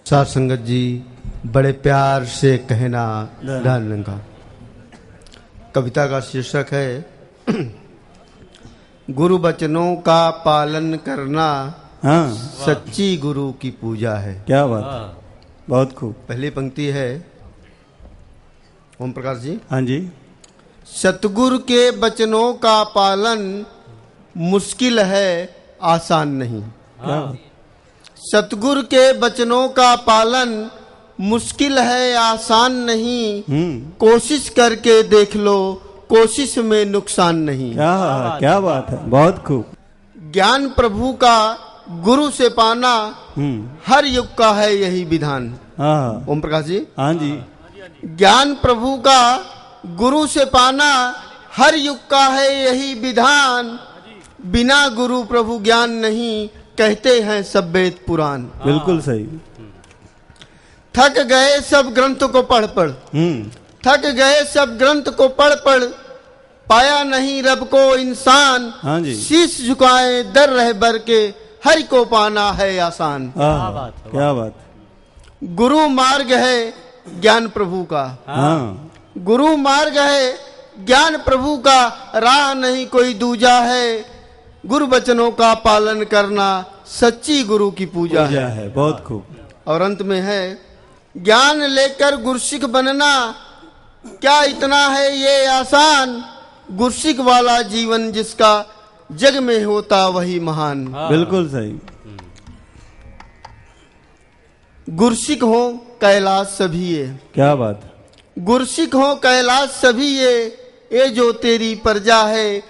साथ संगत जी बड़े प्यार से कहना धन का। कविता का शीर्षक है गुरु वचनों का पालन करना सच्ची गुरु की पूजा है। क्या बात, बहुत खूब। पहली पंक्ति है ओम प्रकाश जी। हाँ जी। सतगुरु के वचनों का पालन मुश्किल है, आसान नहीं। क्या बात। सतगुरु के वचनों का पालन मुश्किल है, आसान नहीं। कोशिश करके देख लो, कोशिश में नुकसान नहीं। क्या बात है, बहुत खूब। ज्ञान प्रभु का गुरु से पाना हर युग का है यही विधान। ओम प्रकाश जी। हाँ जी। ज्ञान प्रभु का गुरु से पाना हर युग का है यही विधान। बिना गुरु प्रभु ज्ञान नहीं, कहते हैं सब वेद पुराण। बिल्कुल सही। थक गए सब ग्रंथ को पढ़ पढ़, थक गए सब ग्रंथ को पढ़ पढ़, पाया नहीं रब को इंसान। हाँ जी। शीश झुकाए दर रहबर के, हरि को पाना है आसान। क्या बात। गुरु मार्ग है ज्ञान प्रभु का। गुरु मार्ग है ज्ञान प्रभु का, राह नहीं कोई दूजा है। गुरु वचनों का पालन करना सच्ची गुरु की पूजा है। बहुत खूब। और अंत में है ज्ञान लेकर गुरसिख बनना, क्या इतना है ये आसान। गुरसिख वाला जीवन जिसका, जग में होता वही महान। बिल्कुल सही। गुरसिख हो कैलाश सभी ये। क्या बात। गुरसिख हो कैलाश सभी ये जो तेरी प्रजा है।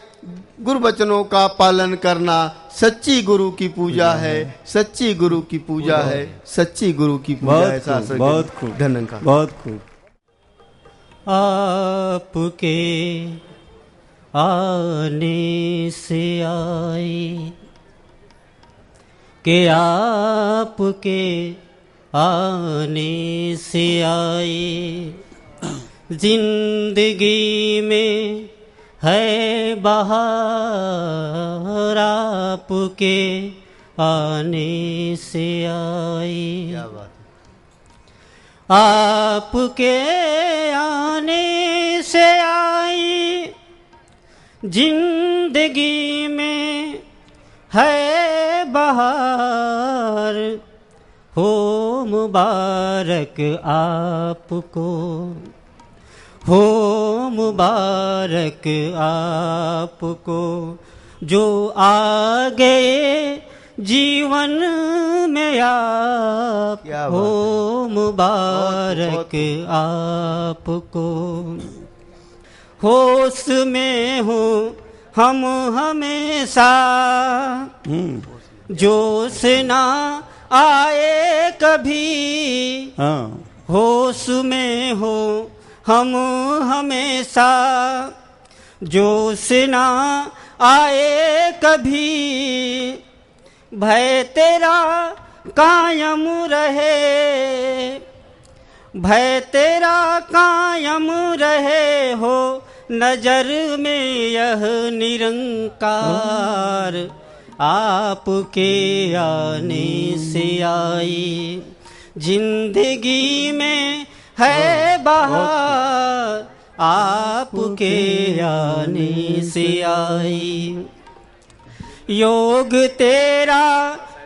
गुरु वचनों का पालन करना सच्ची गुरु की पूजा है। सच्ची गुरु की पूजा है, सच्ची गुरु की पूजा है। बहुत खूब। धन्यवाद। बहुत खूब। आपके आने से आई, के आपके आने से आई, जिंदगी में है बहार। आपके आने से आई। क्या बात। आपके आने से आई, जिंदगी में है बहार। हो मुबारक आपको, हो मुबारक आपको, जो आ गए जीवन में आप। हो मुबारक आपको। होश में हो हम हमेशा, जोश ना आए कभी। होश में हो हम हमेशा, जोश ना आए कभी। भय तेरा कायम रहे, भय तेरा कायम रहे। हो नजर में यह निरंकार। आपके आने से आई, जिंदगी में है बहार। आपके आने से आई, योग तेरा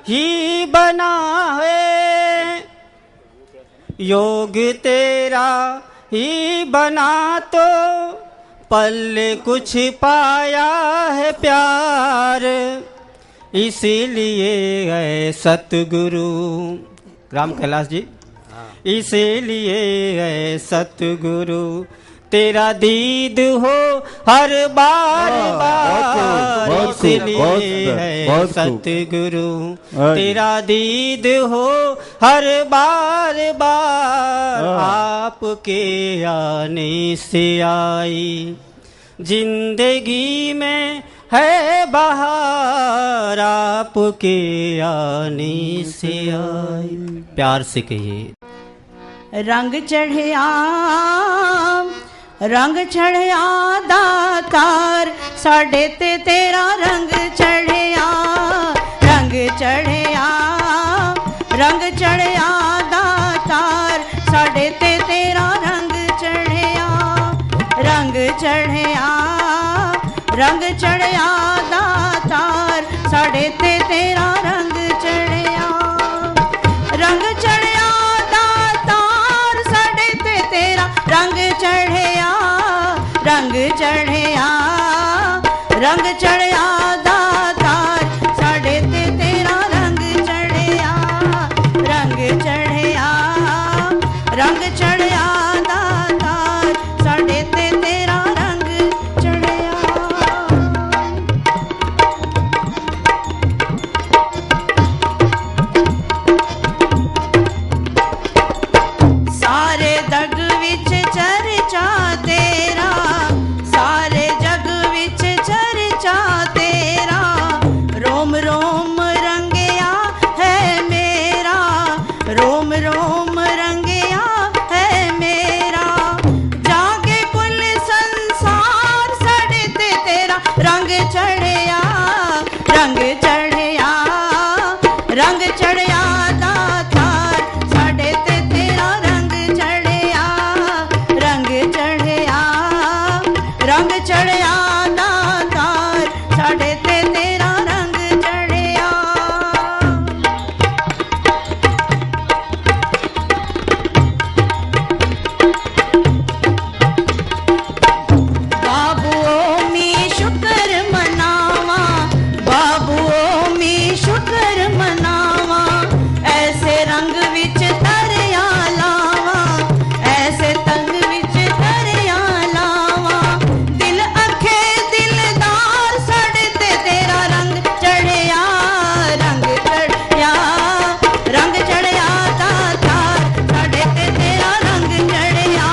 ही बना है। योग तेरा ही बना तो पल्ले कुछ पाया है प्यार। इसीलिए है सतगुरु राम कैलाश जी, इसीलिए है सतगुरु तेरा दीद हो हर बार बार। इसलिए है सतगुरु तेरा दीद हो हर बार बार। आपके आने से आई, जिंदगी में है बहार। आपके आने से आई। प्यार से कहिए। रंग चढ़िया, रंग चढ़िया दातार, साढ़े ते तेरा रंग चढ़िया। रंग चढ़िया, रंग चढ़िया तेरा रंग चढ़िया, रंग चढ़िया दातार साढ़े ते तेरा रंग चढ़िया, रंग चढ़िया, रंग चढ़िया दातार साढ़े ते तेरा रंग चढ़िया, रंग चढ़िया, रंग चढ़िया दातार साढ़े ते तेरा रंग चढ़िया। सारे जग विच चर्चा तेरा, सारे जग विच चर्चा तेरा, रोम रोम रंगिया है मेरा, रोम रोम रंगिया है मेरा, जाके कुल संसार साढ़े ते तेरा रंग चढ़िया, रंग चढ़िया, रंग चढ़िया दातार साढ़े ते तेरा रंग चढ़िया, रंग चढ़िया, रंग चढ़िया दातार साढ़े ते तेरा रंग चढ़िया। बाबुओ मी शुक्र मनावा, बाबुओ मी शुक्र मनावा, ऐसे रंग विच तरया लावा, ऐसे तंग विच तरया लावा, दिल अखे दिलदार साढ़े ते तेरा रंग चढ़िया, रंग चढ़िया, रंग चढ़िया दातार साढ़े ते तेरा रंग चढ़िया,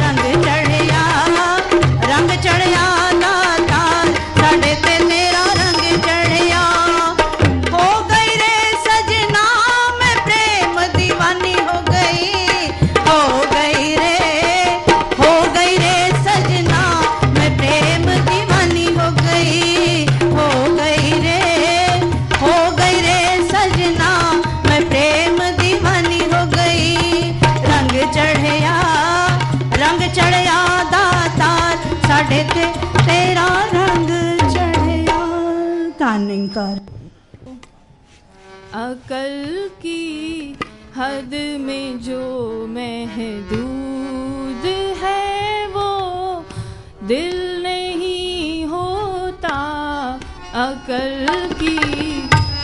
रंग चढ़िया, रंग चढ़िया दातार साढ़े ते तेरा रंग चढ़िया। हो गई रे सजना मैं प्रेम दीवानी हो गई, हो गई रे सजना मैं प्रेम दीवानी हो गई, हो गई रे सजना मैं प्रेम दीवानी हो गई, रंग चढ़िया, रंग चढ़िया दातार साढ़े ते तेरा रंग चढ़िया। कानिंकर अकल की हद में जो महदूद है वो दिल नहीं होता, अकल की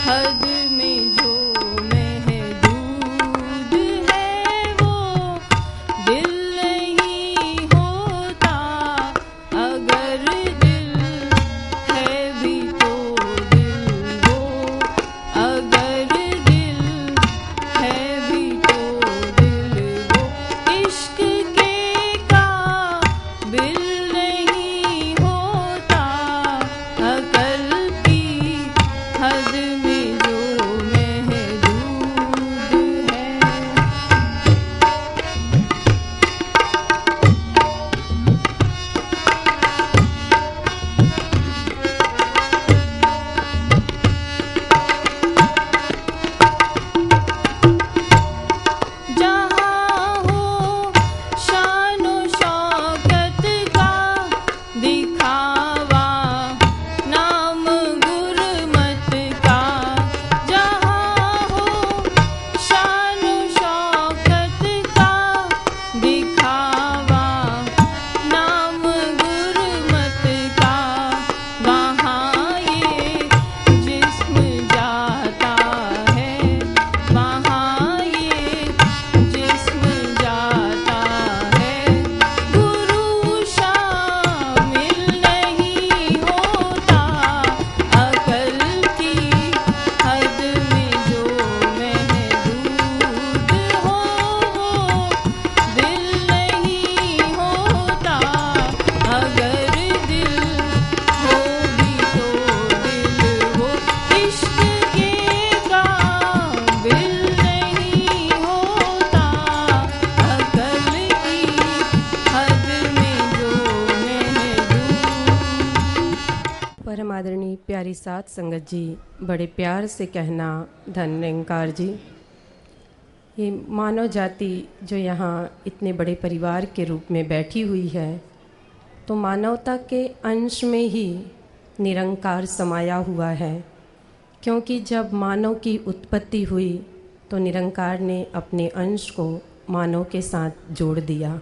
हद में जो महदूद है वो दिल नहीं होता, अगर दिल है भी तो दिल वो, अगर दिल है भी तो दिल वो, इश्क के काबिल नहीं होता, अकल की हद में जो महदूद है। जहाँ हो शानो शौकत का दिखावा, नाम गुरमत का, जहाँ हो शानो शौकत का दिखावा, नाम गुरमत का, वहाँ ये जिस्म जाता है, वहाँ ये जिस्म जाता है, गुरु शामिल नहीं होता, अकल की हद में जो महदूद हो वो दिल नहीं होता, अगर दिल हो भी तो दिल वो, इश्क के काबिल नहीं होता, अकल की हद में जो महदूद। परम आदरणीय प्यारी साथ संगत जी, बड़े प्यार से कहना धन निरंकार जी, ये मानव जाति जो यहाँ इतने बड़े परिवार के रूप में बैठी हुई है, तो मानवता के अंश में ही निरंकार समाया हुआ है क्योंकि जब मानव की उत्पत्ति हुई तो निरंकार ने अपने अंश को मानव के साथ जोड़ दिया,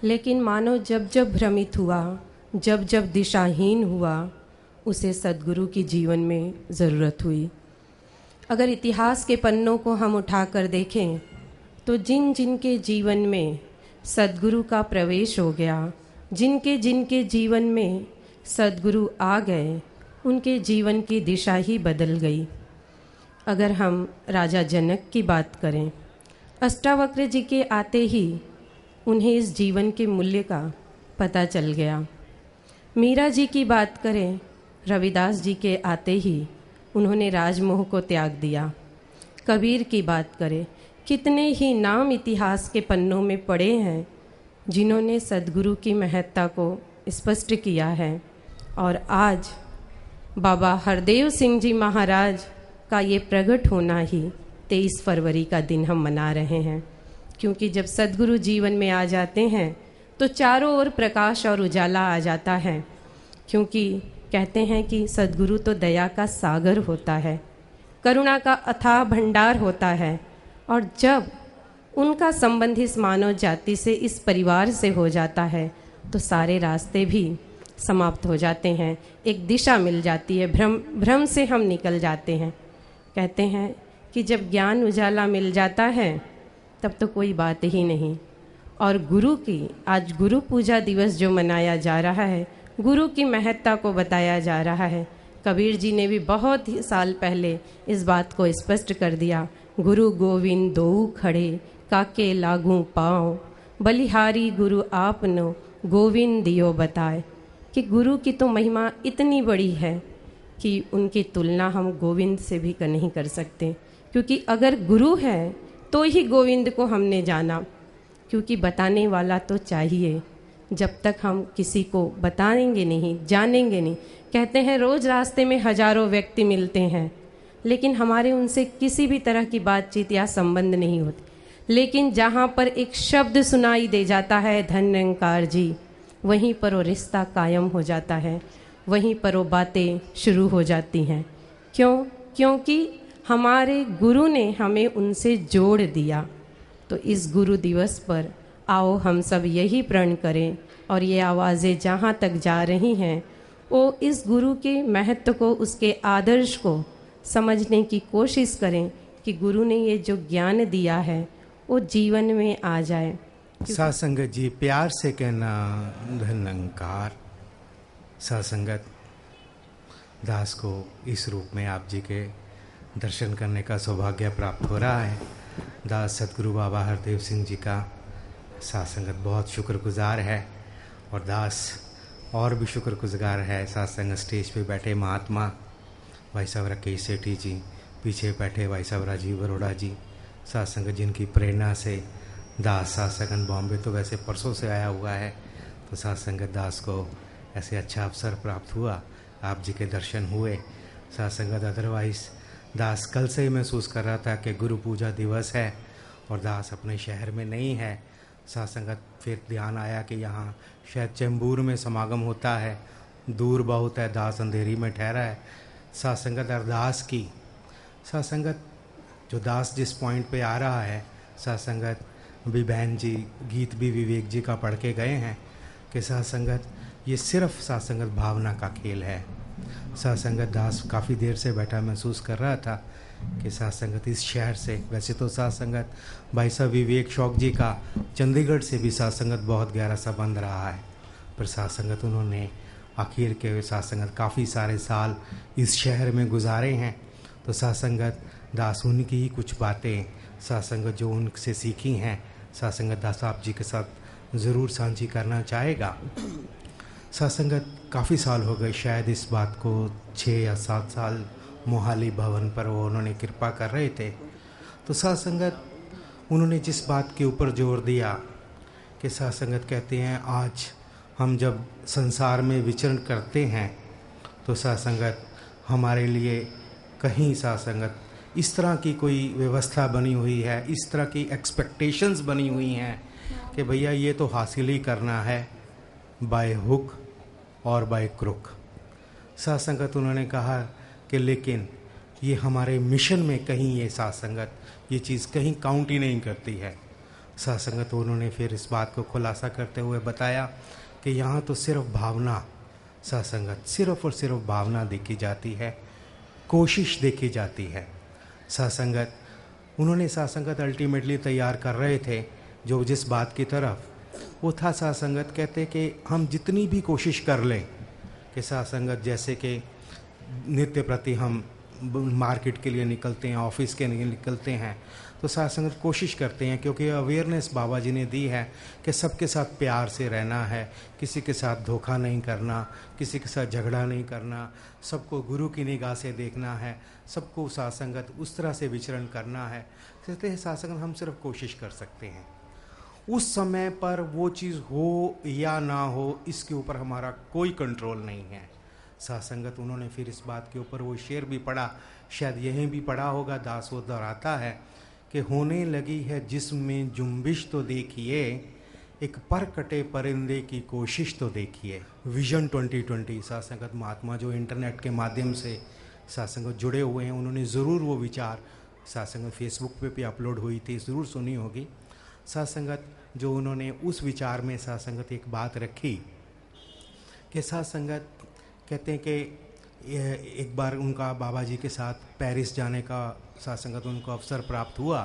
लेकिन मानव जब जब भ्रमित हुआ, जब जब दिशाहीन हुआ, उसे सद्गुरु की जीवन में ज़रूरत हुई। अगर इतिहास के पन्नों को हम उठाकर देखें तो जिन जिन के जीवन में सद्गुरु का प्रवेश हो गया, जिनके जिनके जीवन में सद्गुरु आ गए, उनके जीवन की दिशा ही बदल गई। अगर हम राजा जनक की बात करें, अष्टावक्र जी के आते ही उन्हें इस जीवन के मूल्य का पता चल गया। मीरा जी की बात करें, रविदास जी के आते ही उन्होंने राजमोह को त्याग दिया। कबीर की बात करें, कितने ही नाम इतिहास के पन्नों में पड़े हैं जिन्होंने सद्गुरु की महत्ता को स्पष्ट किया है। और आज बाबा हरदेव सिंह जी महाराज का ये प्रकट होना ही 23 फरवरी का दिन हम मना रहे हैं, क्योंकि जब सद्गुरु जीवन में आ जाते हैं तो चारों ओर प्रकाश और उजाला आ जाता है। क्योंकि कहते हैं कि सद्गुरु तो दया का सागर होता है, करुणा का अथाह भंडार होता है, और जब उनका संबंध इस मानव जाति से, इस परिवार से हो जाता है तो सारे रास्ते भी समाप्त हो जाते हैं, एक दिशा मिल जाती है, भ्रम से हम निकल जाते हैं। कहते हैं कि जब ज्ञान उजाला मिल जाता है तब तो कोई बात ही नहीं। और गुरु की आज गुरु पूजा दिवस जो मनाया जा रहा है, गुरु की महत्ता को बताया जा रहा है। कबीर जी ने भी बहुत ही साल पहले इस बात को स्पष्ट कर दिया, गुरु गोविंद दो खड़े काके लागू पाओ, बलिहारी गुरु आपनो गोविंद दियो बताए। कि गुरु की तो महिमा इतनी बड़ी है कि उनकी तुलना हम गोविंद से भी नहीं कर सकते, क्योंकि अगर गुरु है तो ही गोविंद को हमने जाना, क्योंकि बताने वाला तो चाहिए। जब तक हम किसी को बताएंगे नहीं, जानेंगे नहीं, कहते हैं रोज़ रास्ते में हजारों व्यक्ति मिलते हैं लेकिन हमारे उनसे किसी भी तरह की बातचीत या संबंध नहीं होती, लेकिन जहाँ पर एक शब्द सुनाई दे जाता है धन निरंकार जी, वहीं पर वो रिश्ता कायम हो जाता है, वहीं पर वो बातें शुरू हो जाती हैं। क्यों? क्योंकि हमारे गुरु ने हमें उनसे जोड़ दिया। तो इस गुरु दिवस पर आओ हम सब यही प्रण करें, और ये आवाज़ें जहाँ तक जा रही हैं वो इस गुरु के महत्व को, उसके आदर्श को समझने की कोशिश करें कि गुरु ने ये जो ज्ञान दिया है वो जीवन में आ जाए। सासंगत जी, प्यार से कहना धन निरंकार। सासंगत दास को इस रूप में आप जी के दर्शन करने का सौभाग्य प्राप्त हो रहा है। दास सतगुरु बाबा हरदेव सिंह जी का सासंगत बहुत शुक्रगुजार है, और दास और भी शुक्रगुजार है। सासंगत स्टेज पे बैठे महात्मा भाई साहब राकेश सेठी जी, पीछे बैठे भाई साहब राजीव अरोड़ा जी, सासंगत जिनकी प्रेरणा से दास सासंगत बॉम्बे तो वैसे परसों से आया हुआ है, तो सासंगत दास को ऐसे अच्छा अवसर प्राप्त हुआ, आप जी के दर्शन हुए। सासंगत अदरवाइज दास कल से ही महसूस कर रहा था कि गुरु पूजा दिवस है और दास अपने शहर में नहीं है। सासंगत फिर ध्यान आया कि यहाँ शायद चैम्बूर में समागम होता है, दूर बहुत है, दास अंधेरी में ठहरा है। सासंगत अरदास की, सासंगत जो दास जिस पॉइंट पे आ रहा है, सासंगत भी बहन जी गीत भी विवेक जी का पढ़ के गए हैं कि सासंगत ये सिर्फ सासंगत भावना का खेल है। सासंगत दास काफ़ी देर से बैठा महसूस कर रहा था कि सासंगत इस शहर से, वैसे तो सासंगत भाई साहब विवेक शौक जी का चंडीगढ़ से भी सासंगत बहुत गहरा संबंध रहा है, पर सासंगत उन्होंने आखिर के सासंगत काफ़ी सारे साल इस शहर में गुजारे हैं। तो सासंगत दास उनकी ही कुछ बातें सासंगत जो उनसे सीखी हैं सासंगत दास आप जी के साथ ज़रूर साझी करना चाहेगा। सासंगत काफ़ी साल हो गए, शायद इस बात को 6 या 7 साल मोहाली भवन पर वो उन्होंने कृपा कर रहे थे। तो सासंगत उन्होंने जिस बात के ऊपर जोर दिया कि सासंगत कहते हैं आज हम जब संसार में विचरण करते हैं तो सासंगत हमारे लिए कहीं सासंगत इस तरह की कोई व्यवस्था बनी हुई है, इस तरह की एक्सपेक्टेशंस बनी हुई हैं कि भैया ये तो हासिल ही करना है बाय हुक और बाय क्रुक। सासंगत उन्होंने कहा कि लेकिन ये हमारे मिशन में कहीं ये साथ संगत ये चीज़ कहीं काउंट ही नहीं करती है। साथ संगत उन्होंने फिर इस बात को खुलासा करते हुए बताया कि यहाँ तो सिर्फ भावना, साथ संगत सिर्फ और सिर्फ भावना देखी जाती है, कोशिश देखी जाती है। साथ संगत उन्होंने साथ संगत अल्टीमेटली तैयार कर रहे थे जो जिस बात की तरफ वो था, साथ संगत कहते कि हम जितनी भी कोशिश कर लें कि साथ संगत जैसे कि नित्य प्रति हम मार्केट के लिए निकलते हैं, ऑफिस के लिए निकलते हैं, तो साथ संगत कोशिश करते हैं क्योंकि अवेयरनेस बाबा जी ने दी है कि सबके साथ प्यार से रहना है, किसी के साथ धोखा नहीं करना, किसी के साथ झगड़ा नहीं करना, सबको गुरु की निगाह से देखना है, सबको साथ संगत उस तरह से विचरण करना है। कहते हैं साथ संगत हम सिर्फ कोशिश कर सकते हैं, उस समय पर वो चीज़ हो या ना हो इसके ऊपर हमारा कोई कंट्रोल नहीं है। साथ संगत उन्होंने फिर इस बात के ऊपर वो शेर भी पढ़ा, शायद यहीं भी पढ़ा होगा, दास वो दोहराता है कि होने लगी है जिसमें जुम्बिश तो देखिए, एक पर कटे परिंदे की कोशिश तो देखिए। विजन 2020 साथ संगत महात्मा जो इंटरनेट के माध्यम से साथ संगत जुड़े हुए हैं, उन्होंने ज़रूर वो विचार साथ संगत फेसबुक पे भी अपलोड हुई थी, ज़रूर सुनी होगी। साथ संगत जो उन्होंने उस विचार में साथ संगत एक बात रखी कि साथ संगत कहते हैं कि एक बार उनका बाबा जी के साथ पेरिस जाने का साथ संगत उनको अवसर प्राप्त हुआ,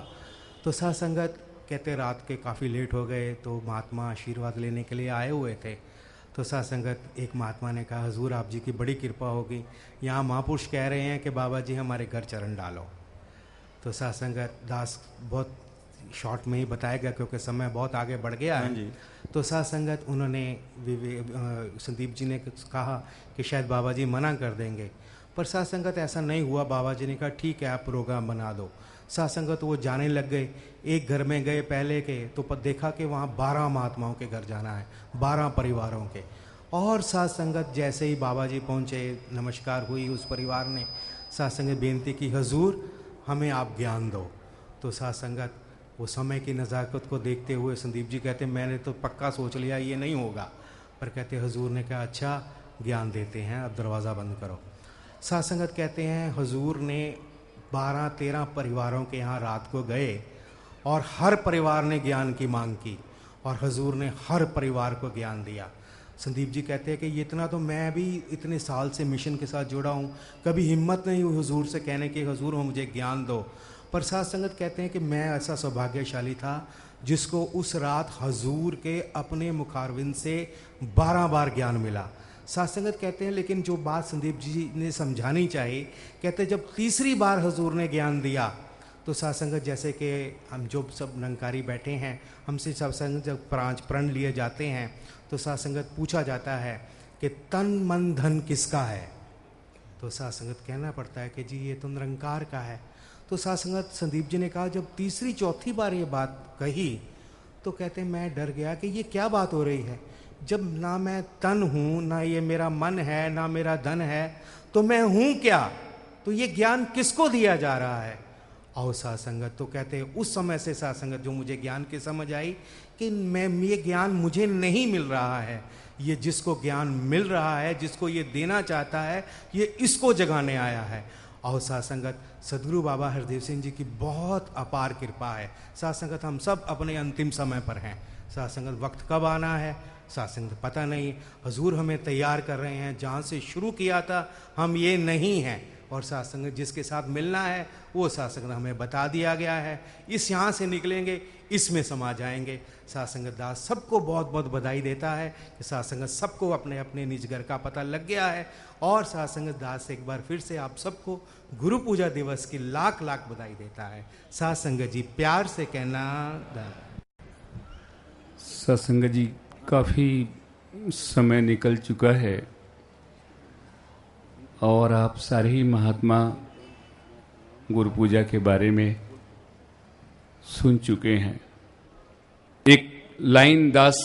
तो साथ संगत कहते रात के काफ़ी लेट हो गए, तो महात्मा आशीर्वाद लेने के लिए आए हुए थे। तो साथ संगत एक महात्मा ने कहा, हजूर आप जी की बड़ी कृपा होगी, यहाँ महापुरुष कह रहे हैं कि बाबा जी हमारे घर चरण डालो। तो साथ संगत दास बहुत शॉर्ट में ही बताएगा क्योंकि समय बहुत आगे बढ़ गया है। तो साथ संगत उन्होंने संदीप जी ने कहा कि शायद बाबा जी मना कर देंगे, पर साथ संगत ऐसा नहीं हुआ। बाबा जी ने कहा ठीक है आप प्रोग्राम बना दो। साथ संगत वो जाने लग गए, एक घर में गए पहले के, तो पर देखा कि वहाँ 12 महात्माओं के घर जाना है, 12 परिवारों के। और साथ संगत जैसे ही बाबा जी पहुँचे, नमस्कार हुई, उस परिवार ने साथ संगत बेनती की, हजूर हमें आप ज्ञान दो। तो साथ संगत वो समय की नज़ाकत को देखते हुए संदीप जी कहते मैंने तो पक्का सोच लिया ये नहीं होगा, पर कहते हजूर ने कहा अच्छा ज्ञान देते हैं, अब दरवाज़ा बंद करो। साथ संगत कहते हैं हजूर ने 12-13 परिवारों के यहाँ रात को गए और हर परिवार ने ज्ञान की मांग की और हजूर ने हर परिवार को ज्ञान दिया। संदीप जी कहते हैं कि ये इतना तो मैं भी इतने साल से मिशन के साथ जुड़ा हूँ, कभी हिम्मत नहीं हुई हुजूर से कहने की हजूर मुझे ज्ञान दो। पर साथ संगत कहते हैं कि मैं ऐसा सौभाग्यशाली था जिसको उस रात हजूर के अपने मुखारविंद से 12 बार ज्ञान मिला। साथ संगत कहते हैं लेकिन जो बात संदीप जी ने समझानी चाहिए, कहते जब तीसरी बार हजूर ने ज्ञान दिया तो साथ संगत जैसे कि हम जो सब निरंकारी बैठे हैं, हमसे सब संगत जब प्रण लिए जाते हैं तो साथ संगत पूछा जाता है कि तन मन धन किसका है, तो साथ संगत कहना पड़ता है कि जी ये तो निरंकार का है। तो साथ संगत संदीप जी ने कहा जब तीसरी चौथी बार ये बात कही तो कहते मैं डर गया कि ये क्या बात हो रही है, जब ना मैं तन हूँ, ना ये मेरा मन है, ना मेरा धन है, तो मैं हूँ क्या, तो ये ज्ञान किसको दिया जा रहा है। और साथ संगत तो कहते उस समय से साथ संगत जो मुझे ज्ञान की समझ आई कि मैं ये ज्ञान मुझे नहीं मिल रहा है, ये जिसको ज्ञान मिल रहा है, जिसको ये देना चाहता है, ये इसको जगाने आया है। और साथ संगत सदगुरु बाबा हरदेव सिंह जी की बहुत अपार कृपा है। साथ संगत हम सब अपने अंतिम समय पर हैं। साथ संगत वक्त कब आना है साथ संगत पता नहीं, हजूर हमें तैयार कर रहे हैं, जहाँ से शुरू किया था हम ये नहीं हैं, और साथ संगत जिसके साथ मिलना है वो साथ संगत हमें बता दिया गया है, इस यहाँ से निकलेंगे इसमें समा जाएंगे। साथ संगत दास सबको बहुत बहुत बधाई देता है कि साथ संगत सबको अपने अपने निज घर का पता लग गया है। और साथ संगत दास एक बार फिर से आप सबको गुरु पूजा दिवस की लाख लाख बधाई देता है। साथ संगत जी प्यार से कहना। साथ संगत जी काफ़ी समय निकल चुका है और आप सारे ही महात्मा गुरु पूजा के बारे में सुन चुके हैं। एक लाइन दास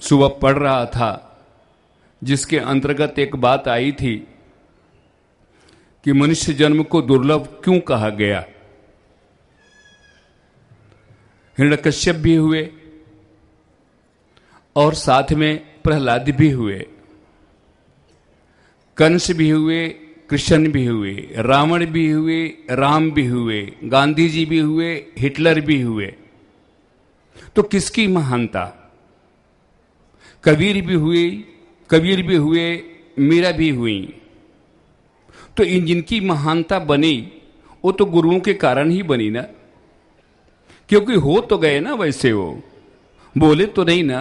सुबह पढ़ रहा था जिसके अंतर्गत एक बात आई थी कि मनुष्य जन्म को दुर्लभ क्यों कहा गया। हिरण्यकश्यप भी हुए और साथ में प्रहलाद भी हुए, कंस भी हुए, कृष्ण भी हुए, रावण भी हुए, राम भी हुए, गांधी जी भी हुए, हिटलर भी हुए, तो किसकी महानता? कबीर भी हुए, मीरा भी हुई। तो इन जिनकी महानता बनी वो तो गुरुओं के कारण ही बनी ना, क्योंकि हो तो गए ना, वैसे वो बोले तो नहीं ना,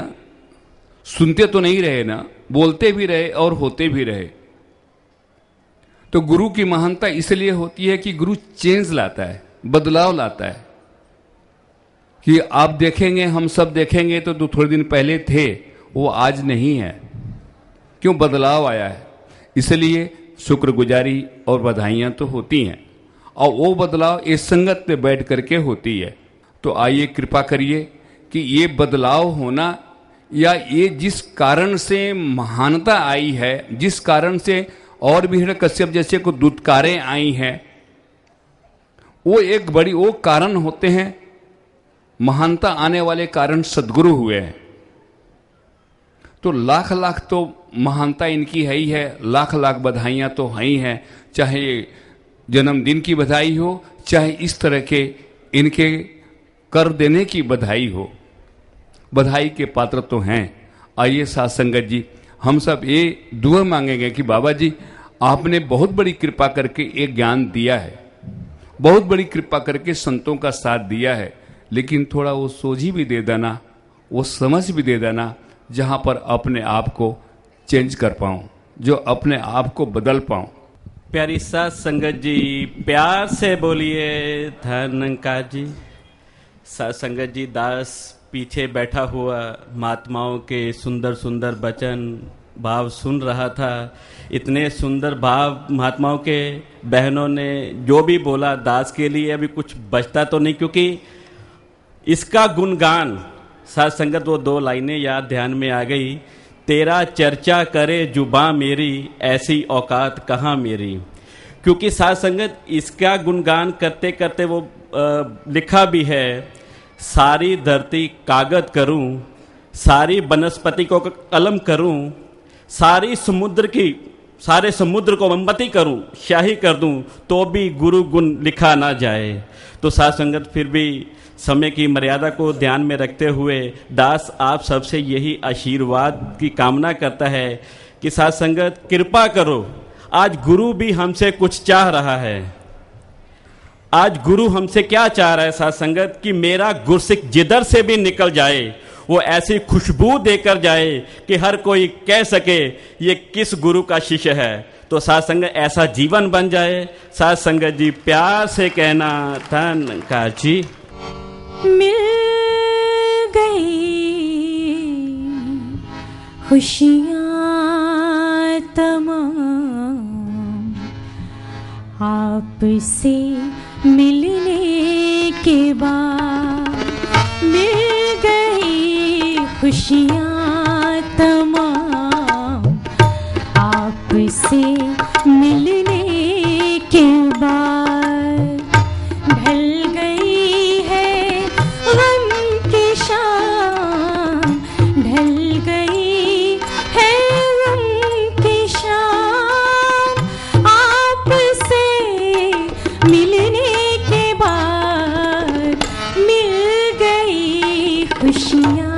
सुनते तो नहीं रहे ना, बोलते भी रहे और होते भी रहे। तो गुरु की महानता इसलिए होती है कि गुरु चेंज लाता है, बदलाव लाता है। कि आप देखेंगे, हम सब देखेंगे तो थोड़े दिन पहले थे, वो आज नहीं है। क्यों? बदलाव आया है। इसलिए शुक्रगुजारी और बधाइयां तो होती हैं, और वो बदलाव इस संगत में बैठ करके होती है। तो आइए कृपा करिए कि ये बदलाव होना, या ये जिस कारण से महानता आई है, जिस कारण से और भी हिरण्यकश्यप जैसे को दुत्कारें आई हैं, वो कारण होते हैं। महानता आने वाले कारण सद्गुरु हुए हैं। तो लाख लाख तो महानता इनकी है ही है, लाख लाख बधाइयां तो हैं ही हैं। चाहे जन्मदिन की बधाई हो, चाहे इस तरह के इनके कर देने की बधाई हो, बधाई के पात्र तो हैं। आइए साथ संगत जी, हम सब ये दुआ मांगेंगे कि बाबा जी आपने बहुत बड़ी कृपा करके एक ज्ञान दिया है, बहुत बड़ी कृपा करके संतों का साथ दिया है, लेकिन थोड़ा वो सोझी भी दे देना, वो समझ भी दे देना, जहां पर अपने आप को चेंज कर पाऊं, जो अपने आप को बदल पाऊं। प्यारी साथ संगत जी, प्यार से बोलिए धन्यकार जी। साथ संगत जी, दास पीछे बैठा हुआ महात्माओं के सुंदर सुंदर वचन भाव सुन रहा था। इतने सुंदर भाव महात्माओं के बहनों ने जो भी बोला, दास के लिए अभी कुछ बचता तो नहीं, क्योंकि इसका गुणगान साथ संगत, वो दो लाइनें याद ध्यान में आ गई। तेरा चर्चा करे जुबां मेरी, ऐसी औकात कहाँ मेरी। क्योंकि साथ संगत इसका गुणगान करते करते वो लिखा भी है, सारी धरती कागज करूं, सारी वनस्पति को कलम करूं, सारे समुद्र को मोमबत्ती करूं, शाही कर दूं, तो भी गुरु गुण लिखा ना जाए। तो साथ संगत, फिर भी समय की मर्यादा को ध्यान में रखते हुए दास आप सबसे यही आशीर्वाद की कामना करता है कि साथ संगत कृपा करो, आज गुरु भी हमसे कुछ चाह रहा है। आज गुरु हमसे क्या चाह रहा है साथ संगत, कि मेरा गुरसिक जिधर से भी निकल जाए वो ऐसी खुशबू देकर जाए कि हर कोई कह सके ये किस गुरु का शिष्य है। तो साथ संगत ऐसा जीवन बन जाए। साथ संगत जी, प्यार से कहना धन्यकार जी। मिल गई खुशियाँ तमाम, आपसे मिलने के बाद मिल गई खुशियाँ तमाम, आपसे मिलने के बाद ढल गई है गम की शाम, ढल गई है गम की शाम, आपसे मिलने के बाद मिल गई खुशियाँ